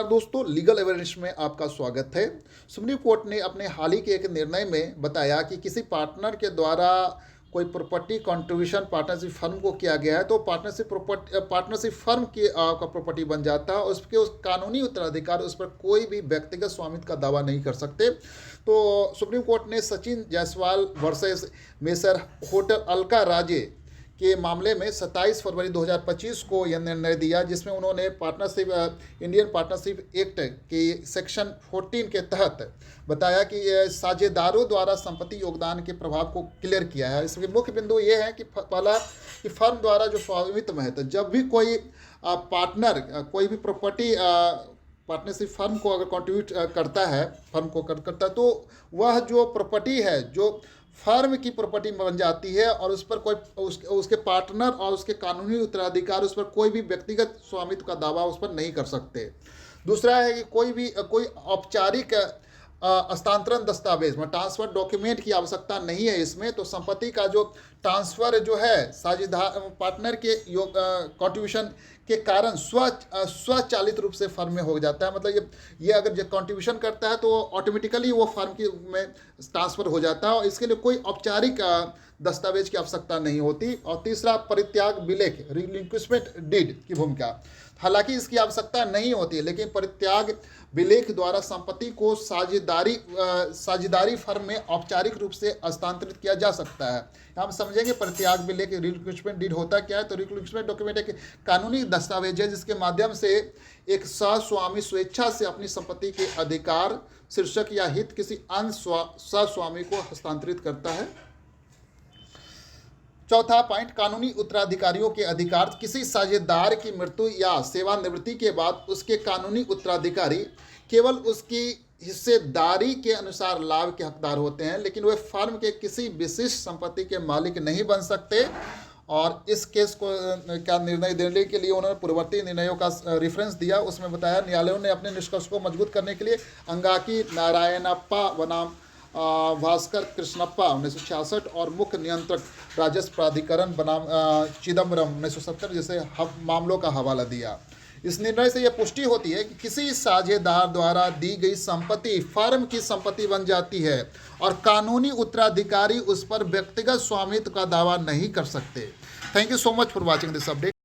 दोस्तों, legal awareness में आपका स्वागत है। सुप्रीम कोर्ट ने अपने हाल ही के एक निर्णय में बताया कि किसी पार्टनर के द्वारा कोई प्रॉपर्टी कंट्रीब्यूशन पार्टनरशिप फर्म को किया गया है तो पार्टनरशिप फर्म की का प्रॉपर्टी बन जाता है और उसके उस कानूनी उत्तराधिकार उस पर कोई भी व्यक्तिगत स्वामित्व का दावा नहीं कर सकते। तो सुप्रीम कोर्ट ने Sachin Jaiswal versus messrs hotel Alka Raje के मामले में 27 फरवरी 2025 को यह निर्णय दिया, जिसमें उन्होंने इंडियन पार्टनरशिप एक्ट के सेक्शन 14 के तहत बताया कि साझेदारों द्वारा संपत्ति योगदान के प्रभाव को क्लियर किया है। इसके मुख्य बिंदु ये है कि पहला कि फर्म द्वारा जो स्वामित्व है, तो जब भी कोई पार्टनर कोई भी प्रॉपर्टी पार्टनरशिप फर्म को अगर कंट्रीब्यूट करता है, फर्म को करता है, तो वह जो प्रॉपर्टी है जो फर्म की प्रॉपर्टी बन जाती है और उस पर कोई उसके पार्टनर और उसके कानूनी उत्तराधिकार उस पर कोई भी व्यक्तिगत स्वामित्व का दावा उस पर नहीं कर सकते। दूसरा है कि कोई औपचारिक हस्तांतरण दस्तावेज में ट्रांसफर डॉक्यूमेंट की आवश्यकता नहीं है इसमें। तो संपत्ति का जो ट्रांसफर जो है साझेदार पार्टनर के कंट्रीब्यूशन के कारण स्वचालित रूप से फर्म में हो जाता है। मतलब ये अगर जो कंट्रीब्यूशन करता है तो ऑटोमेटिकली वो फर्म की में ट्रांसफर हो जाता है और इसके लिए कोई औपचारिक दस्तावेज की आवश्यकता नहीं होती। और तीसरा, परित्याग विलेख रिलिंक्विशमेंट डीड की भूमिका, हालांकि इसकी आवश्यकता नहीं होती है, लेकिन परित्याग विलेख द्वारा संपत्ति को साझेदारी फर्म में औपचारिक रूप से हस्तांतरित किया जा सकता है। हम समझेंगे परित्याग विलेख रिलिंक्विशमेंट डीड होता क्या है। तो रिलिंक्विशमेंट डॉक्यूमेंट एक कानूनी दस्तावेज है जिसके माध्यम से एक सहस्वामी स्वेच्छा से अपनी संपत्ति के अधिकार, शीर्षक या हित किसी अन्य सहस्वामी को हस्तांतरित करता है। चौथा पॉइंट, कानूनी उत्तराधिकारियों के अधिकार। किसी साझेदार की मृत्यु या सेवानिवृत्ति के बाद उसके कानूनी उत्तराधिकारी केवल उसकी हिस्सेदारी के अनुसार लाभ के हकदार होते हैं, लेकिन वे फर्म के किसी विशिष्ट संपत्ति के मालिक नहीं बन सकते। और इस केस को का निर्णय देने के लिए उन्होंने पूर्ववर्ती निर्णयों का रेफरेंस दिया। उसमें बताया न्यायालयों ने अपने निष्कर्ष को मजबूत करने के लिए अंगाकी नारायणप्पा बनाम भास्कर कृष्णप्पा 1966 और मुख्य नियंत्रक राजस्व प्राधिकरण बनाम चिदम्बरम 1970 जैसे मामलों का हवाला दिया। इस निर्णय से यह पुष्टि होती है कि किसी साझेदार द्वारा दी गई संपत्ति फर्म की संपत्ति बन जाती है और कानूनी उत्तराधिकारी उस पर व्यक्तिगत स्वामित्व का दावा नहीं कर सकते। Thank you so much for watching this update.